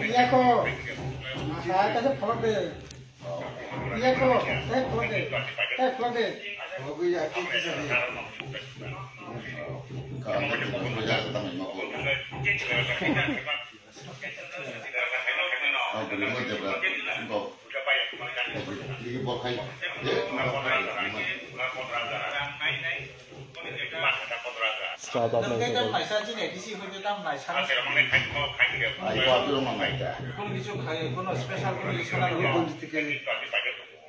Iya kok, saya kasih vlog deh. Iya kok, saya vlog deh. Saya vlog deh. Oh iya, kita sih. Kalau mau belajar tentang lima puluh. Oh, belum ada berapa? Untuk ini pakai. Kita买下今年必须会给他买茶。아, 이거 앞으로 만나자. কোনো কিছু খাই কোনো স্পেশাল কোনো কিছু না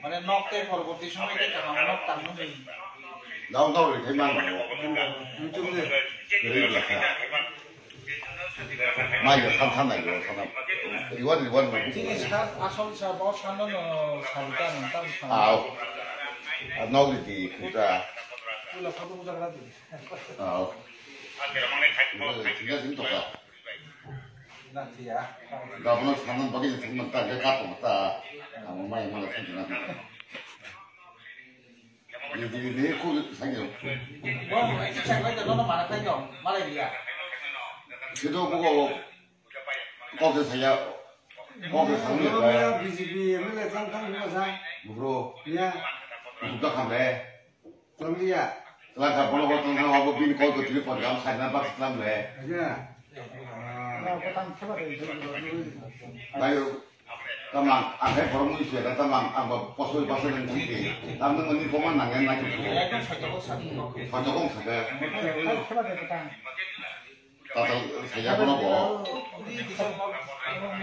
মানে নকতে পরবর্তী সময়তে নক টানো নেই 나온다고 이렇게 많이 많이 산타나 이거 사나 이원 지금 차 아성 차 뭐 사는 산다는 땅 아 나오지 그자 몰라 사도 보자 그러지 아 진짜 재밌다 나티야 나보다 사는 밖에 정말 딱 갖고 왔다 아무 말이 뭐라 생기나 이제 코 생겨 뭐 이제 차가이다 너는 많아 가요 말이야 그래도 보고 거기 사야 거기 사는 거야 BCP 맨날 상상 거사 뭐로 야 부탁한데 좀이야 라가 보러 갔던 사람하고 빈 거기 들을 거야 사진 한 박스 남네 그래 나요 tamang angkai forum itu ada tamang anggo posul posul yang tinggi tamang ini koman nangen lagi kocokong saja tatal saya pun apa